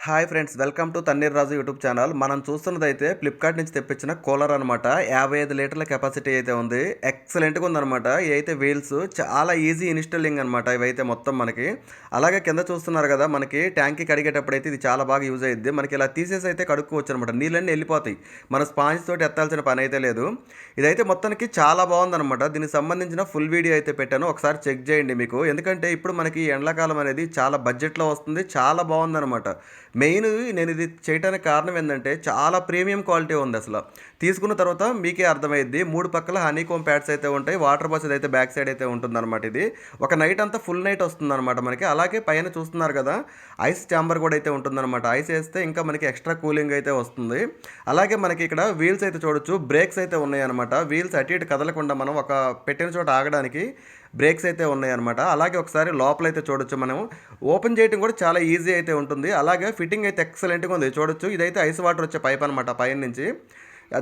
Hi friends, welcome to Thanneer Raju YouTube channel. మనం చూస్తున్నదైతే Flipkart నుంచి తెప్పించిన కూలర్ అనమాట. 55 లీటర్ల కెపాసిటీ అయితే ఉంది. ఎక్సలెంట్గా ఉందన్నమాట. ఇవైతే వీల్స్ చాలా ఈజీ ఇన్స్టాలింగ్ అనమాట. ఇవైతే మొత్తం మనకి అలాగే కింద చూస్తున్నారు కదా, మనకి ట్యాంక్కి కడిగేటప్పుడు అయితే ఇది చాలా బాగా యూజ్ అయ్యిద్ది. మనకి ఇలా తీసేసి అయితే కడుక్కోవచ్చు అనమాట. నీళ్ళన్నీ వెళ్ళిపోతాయి. మన స్పాంజ్ తోటి ఎత్తాల్సిన పని అయితే లేదు. ఇదైతే మొత్తానికి చాలా బాగుందన్నమాట. దీనికి సంబంధించిన ఫుల్ వీడియో అయితే పెట్టాను, ఒకసారి చెక్ చేయండి మీకు. ఎందుకంటే ఇప్పుడు మనకి ఎండాకాలం అనేది చాలా బడ్జెట్లో వస్తుంది, చాలా బాగుందన్నమాట. మెయిన్ నేను ఇది చేయడానికి కారణం ఏంటంటే చాలా ప్రీమియం క్వాలిటీ ఉంది అసలు. తీసుకున్న తర్వాత మీకే అర్థమైద్ది. 3 పక్కల హనీకోమ్ ప్యాడ్స్ అయితే ఉంటాయి. వాటర్ బాస్ అయితే బ్యాక్ సైడ్ అయితే ఉంటుందన్నమాట. ఇది ఒక నైట్ అంతా ఫుల్ నైట్ వస్తుందన్నమాట మనకి. అలాగే పైన చూస్తున్నారు కదా, ఐస్ ఛాంబర్ కూడా అయితే ఉంటుందన్నమాట. ఐస్ వేస్తే ఇంకా మనకి ఎక్స్ట్రా కూలింగ్ అయితే వస్తుంది. అలాగే మనకి ఇక్కడ వీల్స్ అయితే చూడొచ్చు, బ్రేక్స్ అయితే ఉన్నాయన్నమాట. వీల్స్ అటు ఇటు కదలకుండా మనం ఒక పెట్టిన చోట ఆగడానికి బ్రేక్స్ అయితే ఉన్నాయన్నమాట. అలాగే ఒకసారి లోపలైతే చూడొచ్చు మనం. ఓపెన్ చేయడం కూడా చాలా ఈజీ అయితే ఉంటుంది. అలాగే ఫిట్టింగ్ అయితే ఎక్సలెంట్గా ఉంది చూడొచ్చు. ఇదైతే ఐస్ వాటర్ వచ్చే పైప్ అనమాట పైన నుంచి.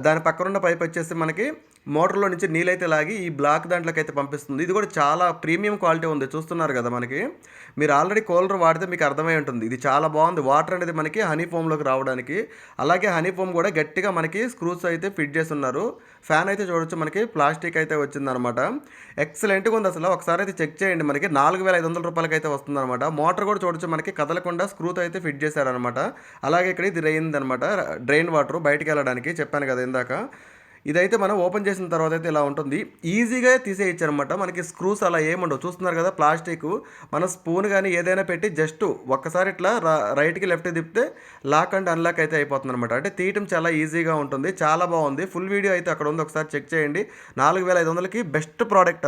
దాని పక్కనున్న పైప్ వచ్చేసి మనకి మోటార్లో నుంచి నీళ్ళైతే లాగి ఈ బ్లాక్ దాంట్లోకి అయితే పంపిస్తుంది. ఇది కూడా చాలా ప్రీమియం క్వాలిటీ ఉంది, చూస్తున్నారు కదా మనకి. మీరు ఆల్రెడీ కూలర్ వాడితే మీకు అర్థమై ఉంటుంది. ఇది చాలా బాగుంది. వాటర్ అనేది మనకి హనీ ఫోమ్లోకి రావడానికి. అలాగే హనీ ఫోమ్ కూడా గట్టిగా మనకి స్క్రూస్ అయితే ఫిట్ చేసి ఉన్నారు. ఫ్యాన్ అయితే చూడొచ్చు, మనకి ప్లాస్టిక్ అయితే వచ్చిందనమాట. ఎక్సలెంట్గా ఉంది అసలు. ఒకసారి అయితే చెక్ చేయండి. మనకి 4500 రూపాయలకి అయితే వస్తుందన్నమాట. మోటార్ కూడా చూడొచ్చు, మనకి కదలకుండా స్క్రూతో అయితే ఫిట్ చేశారనమాట. అలాగే ఇక్కడ ఇది అనమాట, డ్రైన్ వాటర్ బయటికి వెళ్ళడానికి చెప్పాను కదా ఇందాక. ఇదైతే మనం ఓపెన్ చేసిన తర్వాత అయితే ఇలా ఉంటుంది. ఈజీగా తీసేయచ్చనమాట. మనకి స్క్రూస్ అలా ఏముండవు. చూస్తున్నారు కదా ప్లాస్టిక్. మన స్పూన్ కానీ ఏదైనా పెట్టి జస్ట్ ఒక్కసారి ఇట్లా రైట్కి లెఫ్ట్కి తిప్పితే లాక్ అండ్ అన్లాక్ అయితే అయిపోతుంది అనమాట. అంటే తీయటం చాలా ఈజీగా ఉంటుంది. చాలా బాగుంది. ఫుల్ వీడియో అయితే అక్కడ ఉంది, ఒకసారి చెక్ చేయండి. 4500కి బెస్ట్ ప్రోడక్ట్.